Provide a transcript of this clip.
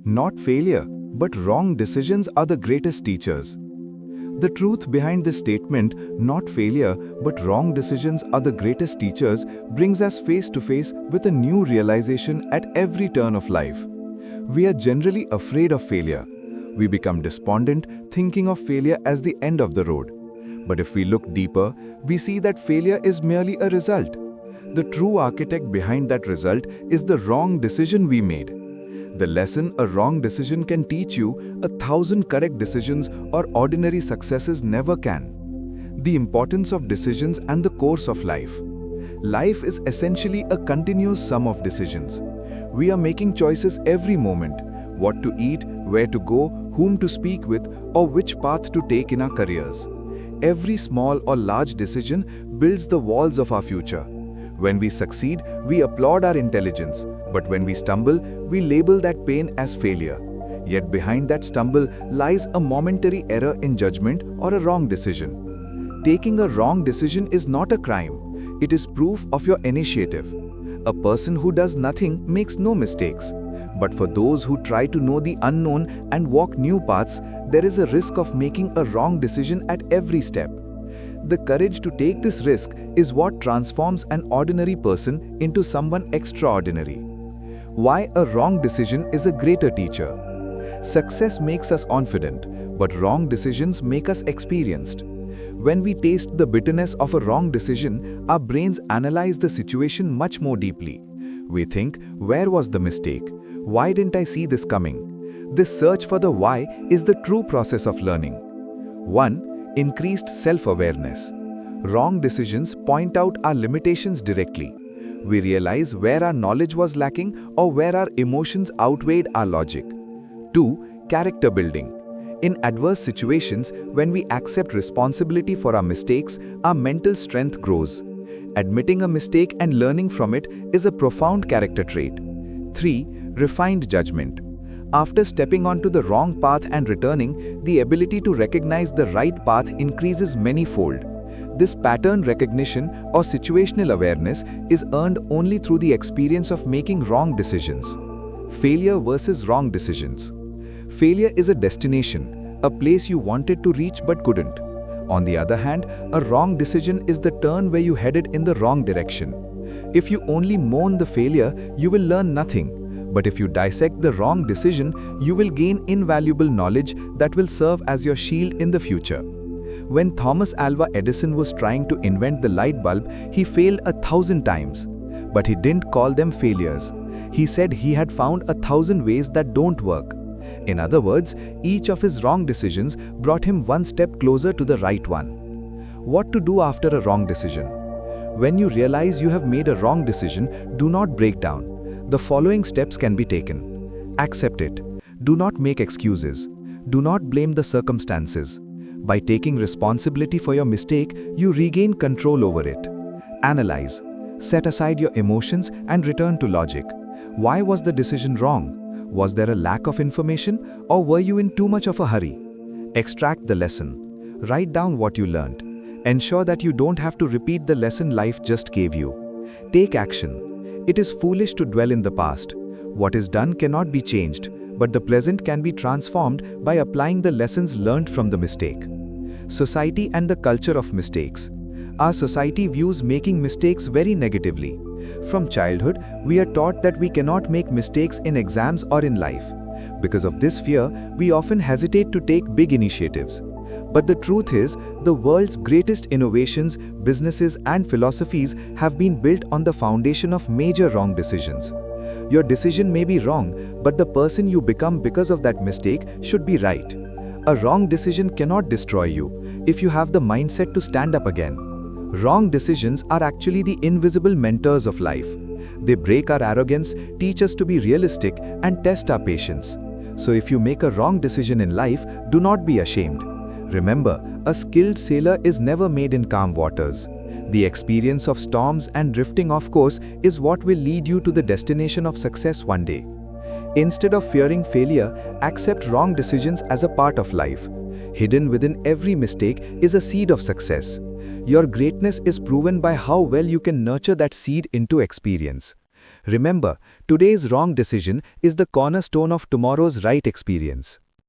Not failure, but wrong decisions are the greatest teachers. The truth behind this statement, not failure, but wrong decisions are the greatest teachers, brings us face to face with a new realization at every turn of life. We are generally afraid of failure. We become despondent, thinking of failure as the end of the road. But if we look deeper, we see that failure is merely a result. The true architect behind that result is the wrong decision we made. The lesson a wrong decision can teach you, 1,000 correct decisions or ordinary successes never can. The importance of decisions and the course of life. Life is essentially a continuous sum of decisions. We are making choices every moment: what to eat, where to go, whom to speak with, or which path to take in our careers. Every small or large decision builds the walls of our future. When we succeed, we applaud our intelligence, but when we stumble, we label that pain as failure. Yet behind that stumble lies a momentary error in judgment or a wrong decision. Taking a wrong decision is not a crime. It is proof of your initiative. A person who does nothing makes no mistakes. But for those who try to know the unknown and walk new paths, there is a risk of making a wrong decision at every step. The courage to take this risk is what transforms an ordinary person into someone extraordinary. Why a wrong decision is a greater teacher. Success makes us confident, but wrong decisions make us experienced. When we taste the bitterness of a wrong decision, our brains analyze the situation much more deeply. We think, where was the mistake? Why didn't I see this coming? This search for the why is the true process of learning. 1. Increased self-awareness. Wrong decisions point out our limitations directly. We realize where our knowledge was lacking or where our emotions outweighed our logic. 2. Character building. In adverse situations, when we accept responsibility for our mistakes, our mental strength grows. Admitting a mistake and learning from it is a profound character trait. 3. Refined judgment. After stepping onto the wrong path and returning, the ability to recognize the right path increases many-fold. This pattern recognition or situational awareness is earned only through the experience of making wrong decisions. Failure versus wrong decisions. Failure is a destination, a place you wanted to reach but couldn't. On the other hand, a wrong decision is the turn where you headed in the wrong direction. If you only mourn the failure, you will learn nothing. But if you dissect the wrong decision, you will gain invaluable knowledge that will serve as your shield in the future. When Thomas Alva Edison was trying to invent the light bulb, he failed 1,000 times. But he didn't call them failures. He said he had found 1,000 ways that don't work. In other words, each of his wrong decisions brought him one step closer to the right one. What to do after a wrong decision? When you realize you have made a wrong decision, do not break down. The following steps can be taken. Accept it. Do not make excuses. Do not blame the circumstances. By taking responsibility for your mistake, you regain control over it. Analyze. Set aside your emotions and return to logic. Why was the decision wrong? Was there a lack of information, or were you in too much of a hurry? Extract the lesson. Write down what you learned. Ensure that you don't have to repeat the lesson life just gave you. Take action. It is foolish to dwell in the past. What is done cannot be changed, but the present can be transformed by applying the lessons learned from the mistake. Society and the culture of mistakes. Our society views making mistakes very negatively. From childhood, we are taught that we cannot make mistakes in exams or in life. Because of this fear, we often hesitate to take big initiatives. But the truth is, the world's greatest innovations, businesses, and philosophies have been built on the foundation of major wrong decisions. Your decision may be wrong, but the person you become because of that mistake should be right. A wrong decision cannot destroy you if you have the mindset to stand up again. Wrong decisions are actually the invisible mentors of life. They break our arrogance, teach us to be realistic, and test our patience. So if you make a wrong decision in life, do not be ashamed. Remember, a skilled sailor is never made in calm waters. The experience of storms and drifting off course is what will lead you to the destination of success one day. Instead of fearing failure, accept wrong decisions as a part of life. Hidden within every mistake is a seed of success. Your greatness is proven by how well you can nurture that seed into experience. Remember, today's wrong decision is the cornerstone of tomorrow's right experience.